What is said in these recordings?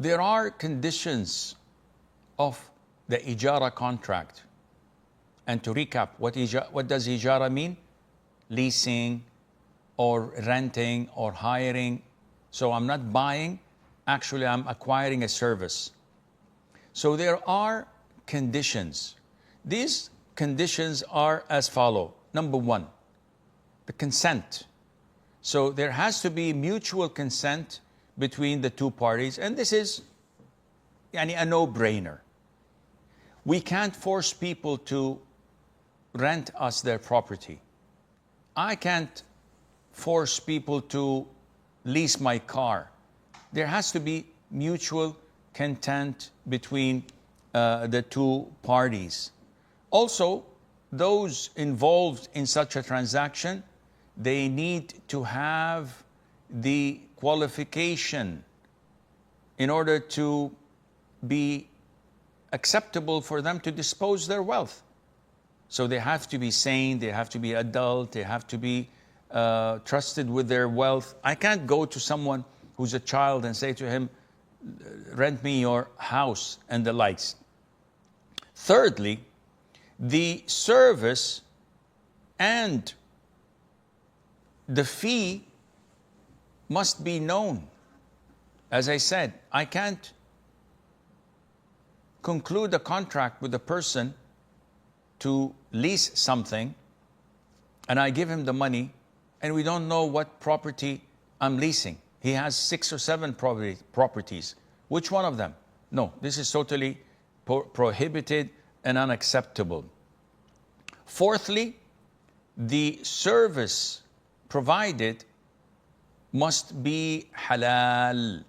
there are conditions of the Ijarah contract. And to recap, what does Ijarah mean? Leasing or renting or hiring. So I'm not buying, actually I'm acquiring a service. So there are conditions. These conditions are as follow. Number one, the consent. So there has to be mutual consent between the two parties, and this is a no-brainer. We can't force people to rent us their property. I can't force people to lease my car. There has to be mutual consent between the two parties. Also, those involved in such a transaction, they need to have the qualification in order to be acceptable for them to dispose their wealth. So they have to be sane, they have to be adult, they have to be trusted with their wealth. I can't go to someone who's a child and say to him, rent me your house and the likes. Thirdly, the service and the fee must be known. As I said, I can't conclude a contract with a person to lease something and I give him the money and we don't know what property I'm leasing. He has 6 or 7 properties. Which one of them? No, this is totally prohibited and unacceptable. Fourthly, the service provided must be halal.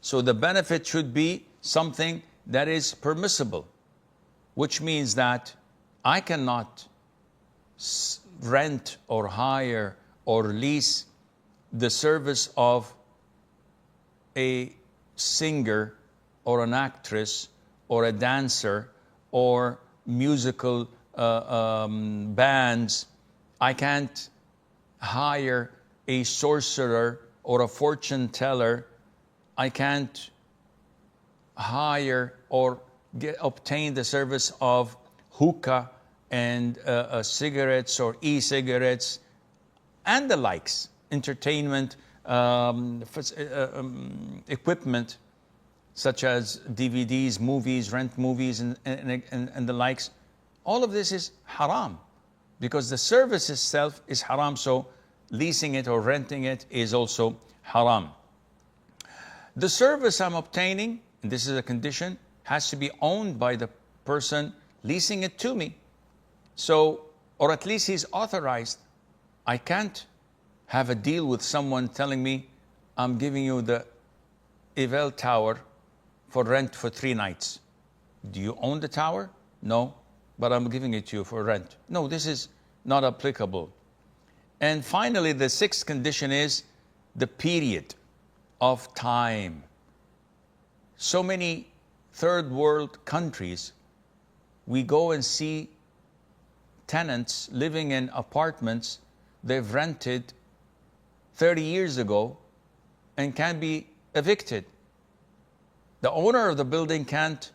So the benefit should be something that is permissible, which means that I cannot rent or hire or lease the service of a singer or an actress or a dancer or musical bands. I can't hire a sorcerer or a fortune teller. I can't hire or obtain the service of hookah and cigarettes or e-cigarettes and the likes, entertainment equipment such as DVDs, movies, rent movies and the likes. All of this is haram because the service itself is haram, so leasing it or renting it is also haram. The service I'm obtaining, and this is a condition, has to be owned by the person leasing it to me. So, or at least he's authorized. I can't have a deal with someone telling me, I'm giving you the Eiffel Tower for rent for 3 nights. Do you own the tower? No, but I'm giving it to you for rent. No, this is not applicable. And finally, the 6th condition is the period of time. So many third world countries, we go and see tenants living in apartments they've rented 30 years ago and can be evicted. The owner of the building can't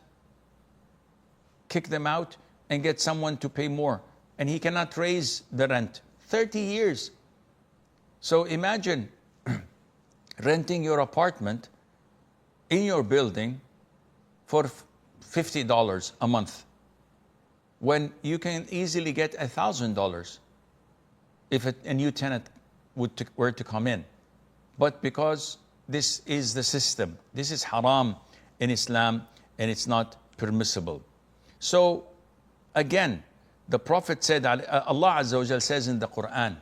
kick them out and get someone to pay more, and he cannot raise the rent. 30 years. So imagine renting your apartment in your building for $50 a month when you can easily get $1,000 if a new tenant were to come in. But because this is the system, this is haram in Islam and it's not permissible. So again, the Prophet said, Allah Azza wa Jal says in the Quran,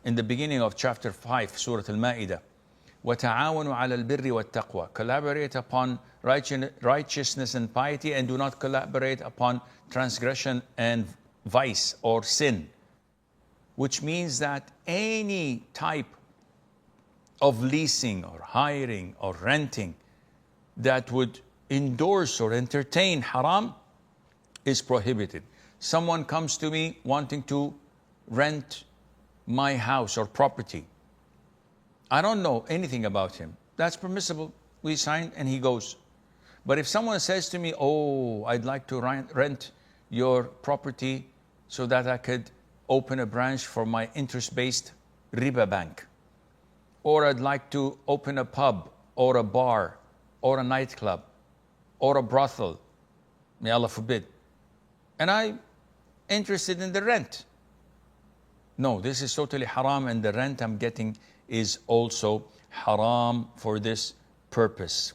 in the beginning of chapter 5, Surah Al-Ma'idah, وَتَعَاوَنُوا عَلَى الْبِرِّ وَالتَّقْوَى. Collaborate upon righteousness and piety, and do not collaborate upon transgression and vice or sin. Which means that any type of leasing or hiring or renting that would endorse or entertain haram is prohibited. Someone comes to me wanting to rent my house or property. I don't know anything about him. That's permissible. We sign and he goes. But if someone says to me, oh, I'd like to rent your property so that I could open a branch for my interest-based riba bank, or I'd like to open a pub or a bar or a nightclub or a brothel, may Allah forbid, and I'm interested in the rent. No, this is totally haram, and the rent I'm getting is also haram for this purpose.